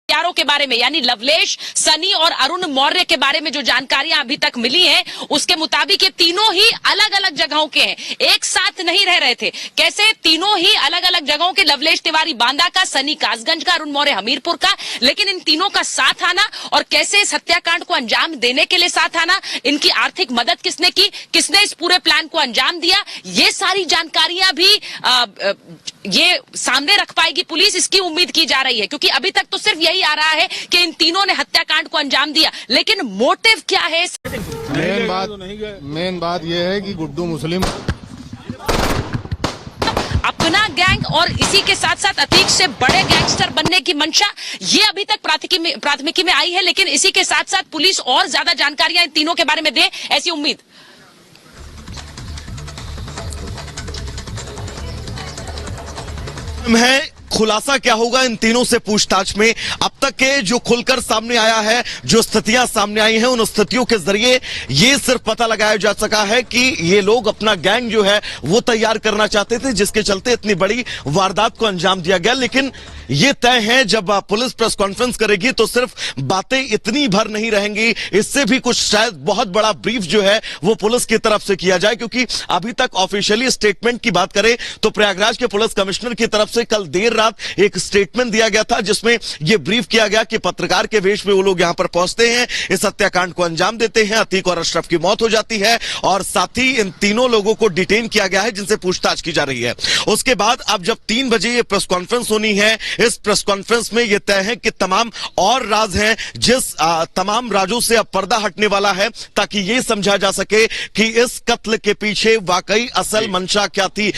हत्यारों के बारे में, यानी लवलेश, सनी और अरुण मौर्य के बारे में जो जानकारियां अभी तक मिली हैं, उसके मुताबिक ये तीनों ही अलग अलग जगहों के हैं, एक साथ नहीं रह रहे थे। कैसे? तीनों ही अलग अलग जगहों के, लवलेश तिवारी बांदा का, सनी कासगंज का, अरुण मौर्य हमीरपुर का। लेकिन इन तीनों का साथ आना और कैसे इस हत्याकांड को अंजाम देने के लिए साथ आना, इनकी आर्थिक मदद किसने की, किसने इस पूरे प्लान को अंजाम दिया, ये सारी जानकारियां भी ये सामने रख पाएगी पुलिस, इसकी उम्मीद की जा रही है। क्योंकि अभी तक तो सिर्फ यही आ रहा है कि इन तीनों ने हत्याकांड को अंजाम दिया, लेकिन मोटिव क्या है? मेन बात यह है कि गुड्डू मुस्लिम अपना गैंग और इसी के साथ साथ अतीक से बड़े गैंगस्टर बनने की मंशा, ये अभी तक प्राथमिकी में आई है। लेकिन इसी के साथ साथ पुलिस और ज्यादा जानकारियां इन तीनों के बारे में दे, ऐसी उम्मीद है। खुलासा क्या होगा इन तीनों से पूछताछ में? अब तक के जो खुलकर सामने आया है, जो स्थितियां सामने आई हैं, उन स्थितियों के जरिए ये सिर्फ पता लगाया जा सका है कि ये लोग अपना गैंग जो है वो तैयार करना चाहते थे, जिसके चलते इतनी बड़ी वारदात को अंजाम दिया गया। लेकिन ये तय है, जब पुलिस प्रेस कॉन्फ्रेंस करेगी तो सिर्फ बातें इतनी भर नहीं रहेंगी, इससे भी कुछ शायद बहुत बड़ा ब्रीफ जो है वो पुलिस की तरफ से किया जाए। क्योंकि अभी तक ऑफिशियली स्टेटमेंट की बात करें तो प्रयागराज के पुलिस कमिश्नर की तरफ से कल देर रात एक स्टेटमेंट दिया गया था, जिसमें यह ब्रीफ किया गया कि पत्रकार के वेश में वो लोग यहां पर पहुंचते हैं, इस हत्याकांड को अंजाम देते हैं, अतीक और अशरफ की मौत हो जाती है और साथ ही इन तीनों लोगों को डिटेन किया गया है, जिनसे पूछताछ की जा रही है। उसके बाद अब जब 3 बजे ये प्रेस कॉन्फ्रेंस होनी है, इस प्रेस कॉन्फ्रेंस में यह तय है कि तमाम और राज हैं, जिस तमाम राजों से अब पर्दा हटने वाला है, ताकि यह समझा जा सके कि इस कत्ल के पीछे वाकई असल मंशा क्या थी।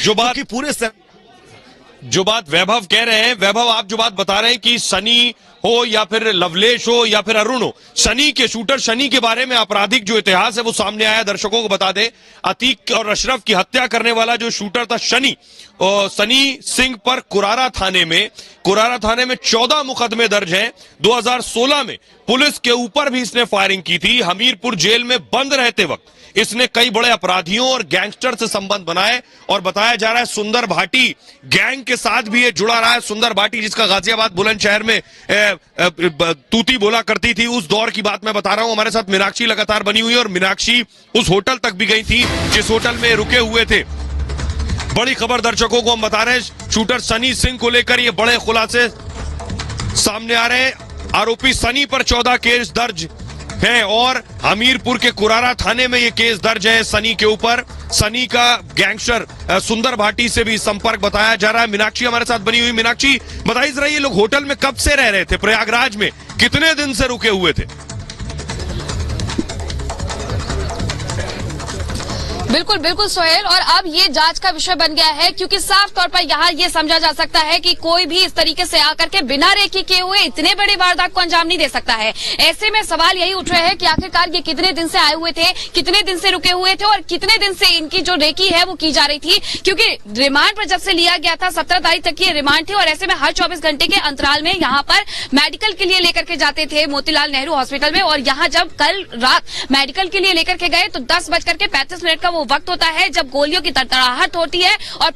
जो बात वैभव कह रहे हैं, वैभव आप जो बात बता रहे हैं कि सनी हो या फिर लवलेश हो या फिर अरुण हो, सनी के शूटर, सनी के बारे में आपराधिक जो इतिहास है वो सामने आया। दर्शकों को बता दें, अतीक और अशरफ की हत्या करने वाला जो शूटर था सनी सिंह पर कुरारा थाने में 14 मुकदमे दर्ज हैं। 2016 में पुलिस के ऊपर भी इसने फायरिंग की थी। हमीरपुर जेल में बंद रहते वक्त इसने कई बड़े अपराधियों और गैंगस्टर से संबंध बनाए और बताया जा रहा है सुंदर भाटी गैंग के साथ भी ये जुड़ा रहा है। सुंदर भाटी, जिसका गाजियाबाद बुलंदशहर में तूती बोला करती थी, उस दौर की बात मैं बता रहा हूं। हमारे साथ मीनाक्षी लगातार बनी हुई है और मीनाक्षी उस होटल तक भी गई थी जिस होटल में रुके हुए थे। बड़ी खबर दर्शकों को हम बता रहे हैं, शूटर सनी सिंह को लेकर ये बड़े खुलासे सामने आ रहे हैं। आरोपी सनी पर 14 केस दर्ज है और हमीरपुर के कुरारा थाने में ये केस दर्ज है सनी के ऊपर। सनी का गैंगस्टर सुंदर भाटी से भी संपर्क बताया जा रहा है। मीनाक्षी हमारे साथ बनी हुई। मीनाक्षी, बताइए जरा, ये लोग होटल में कब से रह रहे थे? प्रयागराज में कितने दिन से रुके हुए थे? बिल्कुल सोहेल, और अब ये जांच का विषय बन गया है, क्योंकि साफ तौर पर यहाँ ये समझा जा सकता है कि कोई भी इस तरीके से आकर के बिना रेकी किए हुए इतने बड़ी वारदात को अंजाम नहीं दे सकता है। ऐसे में सवाल यही उठ रहे हैं कि आखिरकार ये कितने दिन से आए हुए थे, कितने दिन से रुके हुए थे और कितने दिन से इनकी जो रेकी है वो की जा रही थी। क्योंकि रिमांड पर जब से लिया गया था, 17 तारीख तक की रिमांड थी और ऐसे में हर 24 घंटे के अंतराल में यहाँ पर मेडिकल के लिए लेकर के जाते थे मोतीलाल नेहरू हॉस्पिटल में। और यहाँ जब कल रात मेडिकल के लिए लेकर के गए तो 10:35 का वो वक्त होता है जब गोलियों की तड़तड़ाहट होती है और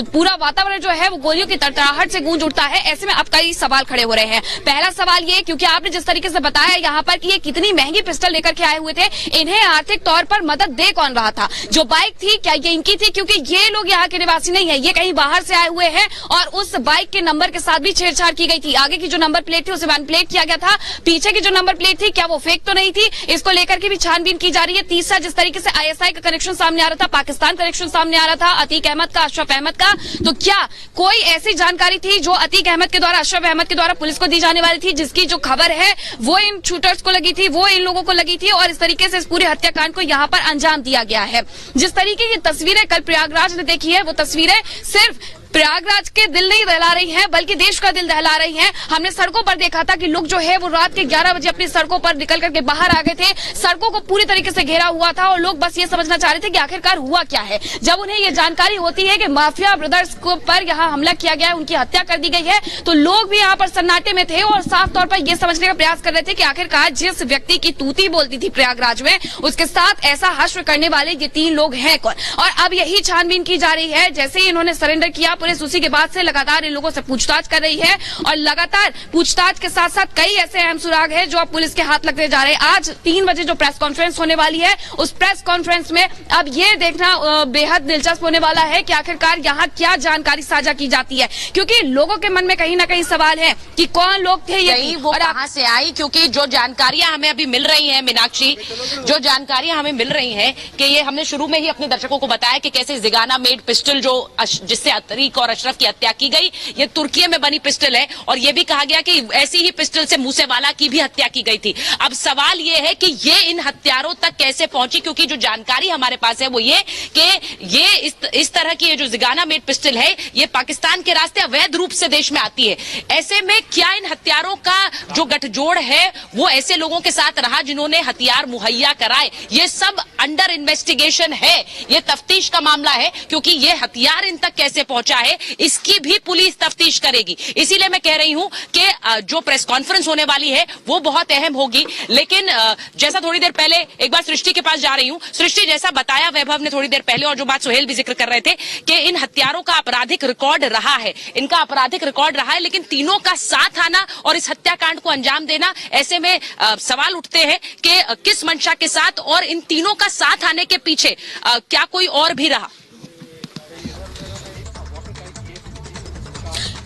पूरा वातावरण जो है वो गोलियों की तड़तड़ाहट से गूंज उठता है। ऐसे में अब कई सवाल खड़े हो रहे हैं। पहला सवाल ये, क्योंकि आपने जिस तरीके से बताया यहाँ पर कि ये कितनी महंगी पिस्टल लेकर के आए हुए थे, इन्हें आर्थिक तौर पर मदद दे कौन रहा था? जो बाइक थी, क्या ये इनकी थी? क्योंकि ये लोग यहाँ के निवासी नहीं है, ये कहीं बाहर से आए हुए हैं और उस बाइक के नंबर के साथ भी छेड़छाड़ की गई थी। आगे की जो नंबर प्लेट थी उसे मैनिपुलेट किया गया था, पीछे की जो नंबर प्लेट थी क्या वो फेक तो नहीं थी? इसको लेकर के भी छानबीन की जा रही है। तीसरा, जिस तरीके से ISI का कनेक्शन सामने आ रहा था, पाकिस्तान कनेक्शन सामने आ रहा था, अतीक अहमद का, अशरफ अहमद का, तो क्या कोई ऐसी जानकारी थी जो अतीक अहमद के द्वारा, अशरफ अहमद के द्वारा पुलिस को दी जाने वाली थी, जिसकी जो खबर है वो इन शूटर्स को लगी थी, वो इन लोगों को लगी थी और इस तरीके से इस पूरे हत्याकांड को यहाँ पर अंजाम दिया गया है? जिस तरीके की तस्वीरें कल प्रयागराज ने देखी है, वो तस्वीरें सिर्फ प्रयागराज के दिल नहीं दहला रही हैं, बल्कि देश का दिल दहला रही हैं। हमने सड़कों पर देखा था कि लोग जो है वो रात के 11 बजे अपनी सड़कों पर निकल करके बाहर आ गए थे। सड़कों को पूरी तरीके से घेरा हुआ था और लोग बस ये समझना चाह रहे थे कि आखिरकार हुआ क्या है। जब उन्हें ये जानकारी होती है कि माफिया ब्रदर्स पर यहाँ हमला किया गया है, उनकी हत्या कर दी गई है, तो लोग भी यहाँ पर सन्नाटे में थे और साफ तौर पर यह समझने का प्रयास कर रहे थे कि आखिरकार जिस व्यक्ति की तूती बोलती थी प्रयागराज में, उसके साथ ऐसा हश्र करने वाले ये 3 लोग हैं कौन? और अब यही छानबीन की जा रही है। जैसे ही इन्होंने सरेंडर किया, पुलिस उसी के बाद से लगातार इन लोगों से पूछताछ कर रही है और लगातार पूछताछ के साथ साथ कई ऐसे अहम सुराग हैं जो अब पुलिस के हाथ लगते जा रहे हैं। आज 3 बजे जो प्रेस कॉन्फ्रेंस होने वाली है, उस प्रेस कॉन्फ्रेंस में अब ये देखना बेहद दिलचस्प होने वाला है कि आखिरकार यहाँ क्या जानकारी साझा की जाती है, क्योंकि लोगों के मन में कहीं ना कहीं सवाल है कि कौन लोग थे ये, वो कहां से आई। क्योंकि जो जानकारियां हमें अभी मिल रही हैं मीनाक्षी, जो जानकारियां हमें मिल रही हैं कि ये हमने शुरू में ही अपने दर्शकों को बताया कि कैसे जिगाना मेड पिस्टल जो जिससे अतीक और अशरफ की हत्या की गई, ये तुर्की में बनी पिस्टल है और ये भी कहा गया कि ऐसी ही पिस्टल से मूसेवाला की भी हत्या की गई थी। अब सवाल ये है कि ये इन हत्यारों तक कैसे पहुंची, क्योंकि जो जानकारी हमारे पास है वो ये कि ये इस तरह की ये जो जिगाना मेड पिस्टल है ये पाकिस्तान के रास्ते अवैध रूप से देश में आती है। ऐसे में क्या इन हत्यारों का जो गठजोड़ है वो ऐसे लोगों के साथ रहा जिन्होंने हथियार मुहैया कराए, ये सब अंडर इन्वेस्टिगेशन है, ये तफ्तीश का मामला है। क्योंकि ये हथियार इन तक कैसे पहुंचा है इसकी भी पुलिस तफ्तीश करेगी। इसीलिए मैं कह रही हूं कि जो प्रेस कॉन्फ्रेंस होने वाली है वो बहुत अहम होगी। लेकिन जैसा थोड़ी देर पहले एक बार सृष्टि के पास जा रही हूं, सृष्टि जैसा बताया वैभव ने थोड़ी देर पहले और जो बात सुहेल भी जिक्र कर रहे थे कि इन हत्यारों का आपराधिक रिकॉर्ड रहा है, इनका आपराधिक रिकॉर्ड रहा है, लेकिन तीनों का साथ आना और इस हत्याकांड को अंजाम देना, ऐसे में सवाल उठते हैं कि किस मंशा के साथ और इन तीनों का साथ आने के पीछे क्या कोई और भी रहा।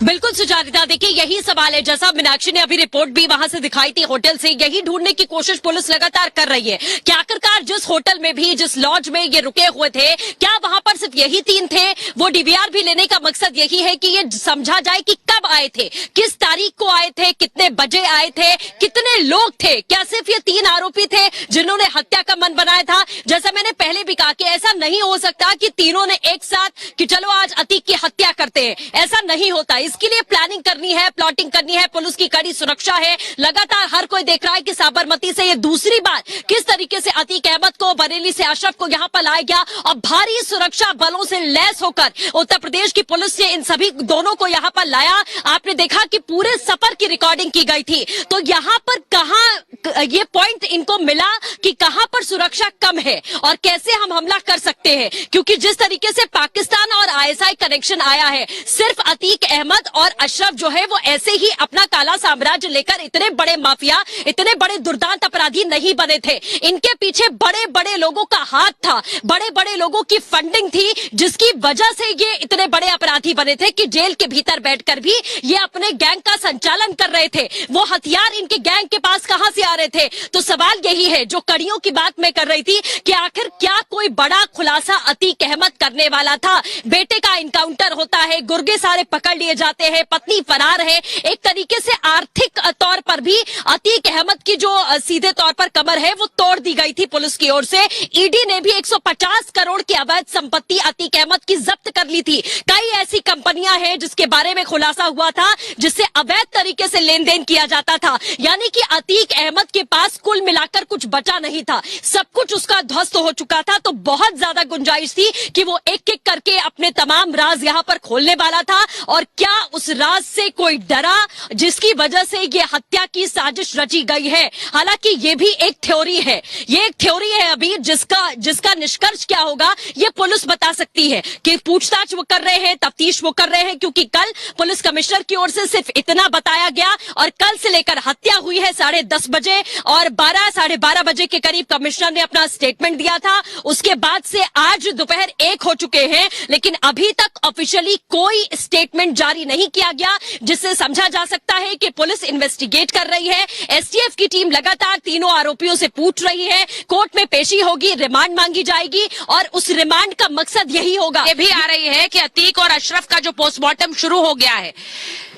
बिल्कुल सुचारिता, देखिए यही सवाल है। जैसा मीनाक्षी ने अभी रिपोर्ट भी वहां से दिखाई थी होटल से, यही ढूंढने की कोशिश पुलिस लगातार कर रही है कि आखिरकार जिस होटल में भी, जिस लॉज में ये रुके हुए थे, क्या वहां पर सिर्फ यही 3 थे। वो डीवीआर भी लेने का मकसद यही है कि ये समझा जाए कि कब आए थे, किस तारीख को आए थे, कितने बजे आए थे, कितने लोग थे, क्या सिर्फ ये 3 आरोपी थे जिन्होंने हत्या का मन बनाया था। जैसा मैंने पहले भी कहा कि ऐसा नहीं हो सकता कि तीनों ने एक साथ कि चलो आज अतीक की हत्या करते हैं, ऐसा नहीं होता। इसके लिए प्लानिंग करनी है, प्लॉटिंग करनी है, पुलिस की कड़ी सुरक्षा है। लगातार हर कोई देख रहा है कि साबरमती से ये दूसरी बार किस तरीके से अतीक अहमद को, बरेली से अशरफ को यहां पर लाया गया और भारी सुरक्षा बलों से लैस होकर उत्तर प्रदेश की पुलिस ने इन सभी दोनों को यहां पर लाया। आपने देखा कि पूरे सफर की रिकॉर्डिंग की गई थी। तो यहां पर कहां ये पॉइंट इनको मिला कि कहां पर सुरक्षा कम है और कैसे हम हमला कर सकते हैं, क्योंकि जिस तरीके से पाकिस्तान और आईएसआई कनेक्शन आया है, सिर्फ अतीक अहमद और अशरफ जो है वो ऐसे ही अपना काला साम्राज्य लेकर इतने बड़े माफिया, इतने बड़े दुर्दांत अपराधी नहीं बने थे। इनके पीछे बड़े बड़े लोगों का हाथ था, बड़े बड़े लोगों की फंडिंग थी, जिसकी वजह से ये इतने बड़े अपराधी बने थे कि जेल के भीतर बैठकर भी ये अपने गैंग का संचालन कर रहे थे। वो हथियार इनके गैंग के पास कहां से आ रहे थे। तो सवाल यही है, जो कड़ियों की बात मैं कर रही थी कि आखिर क्या कोई बड़ा खुलासा अतीक अहमद करने वाला था। बेटे का इनकाउंटर होता है, गुर्गे सारे पकड़ लिए जाते हैं, पत्नी फरार है। एक तरीके से आर्थिक तौर पर भी अतीक अहमद की जो सीधे तौर पर कमर है वो तोड़ दी गई थी पुलिस की ओर से। ईडी ने भी 150 करोड़ की अवैध संपत्ति अतीक अहमद की जब्त कर ली थी। कई ऐसी कंपनियां हैं जिसके बारे में खुलासा हुआ था जिससे अवैध तरीके से लेन देन किया जाता था। यानी कि अतीक अहमद के पास कुल मिलाकर कुछ बचा नहीं था, सब कुछ उसका ध्वस्त हो चुका था। तो बहुत ज्यादा गुंजाइश थी कि वो एक एक करके अपने तमाम राज यहां पर खोलने वाला था। और क्या उस राज से कोई डरा जिसकी वजह से ये हत्या की साजिश रची गई है। हालांकि ये भी एक थ्योरी है, ये एक थ्योरी है अभी जिसका निष्कर्ष क्या होगा ये पुलिस बता सकती है कि पूछताछ वो कर रहे हैं, तफ्तीश वो कर रहे हैं। क्योंकि कल पुलिस कमिश्नर की ओर से सिर्फ इतना बताया गया और कल से लेकर हत्या हुई है 10:30 बजे और 12, 12:30 बजे के करीब कमिश्नर ने अपना स्टेटमेंट दिया था। उसके बाद से आज दोपहर 1 हो चुके हैं, लेकिन अभी तक ऑफिशियली कोई स्टेटमेंट जारी नहीं किया गया, जिससे समझा जा सकता है कि पुलिस इन्वेस्टिगेट कर रही है। एसटीएफ की टीम लगातार तीनों आरोपियों से पूछ रही है, कोर्ट में पेशी होगी, रिमांड मांगी जाएगी और उस रिमांड का मकसद यही होगा। ये भी आ रही है कि अतीक और अशरफ का जो पोस्टमार्टम शुरू हो गया है,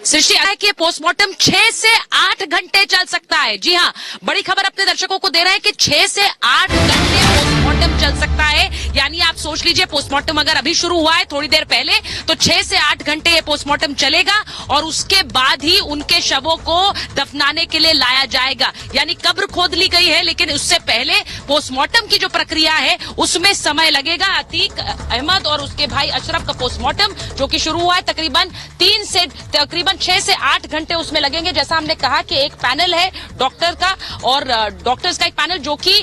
सृष्टि है कि पोस्टमार्टम 6 से 8 घंटे चल सकता है। जी हाँ, बड़ी खबर अपने दर्शकों को दे रहे हैं कि 6 से 8 घंटे पोस्टमार्टम चल सकता है। यानी आप सोच लीजिए, पोस्टमार्टम अगर अभी शुरू हुआ है थोड़ी देर पहले, तो 6 से 8 घंटे ये पोस्टमार्टम चलेगा और उसके बाद ही उनके शवों को दफनाने के लिए लाया जाएगा। यानी कब्र खोद ली गई है, लेकिन उससे पहले पोस्टमार्टम की जो प्रक्रिया है उसमें समय लगेगा। अतीक अहमद और उसके भाई अशरफ का पोस्टमार्टम जो कि शुरू हुआ है तकरीबन 6 से 8 घंटे उसमें लगेंगे। जैसा हमने कहा कि एक पैनल है डॉक्टर का और डॉक्टर्स का एक पैनल जो कि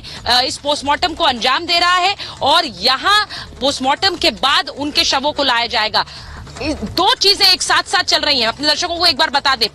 इस पोस्टमार्टम को अंजाम दे रहा है और यहाँ पोस्टमार्टम के बाद उनके शवों को लाया जाएगा। दो चीजें एक साथ साथ चल रही हैं, अपने दर्शकों को एक बार बता दे।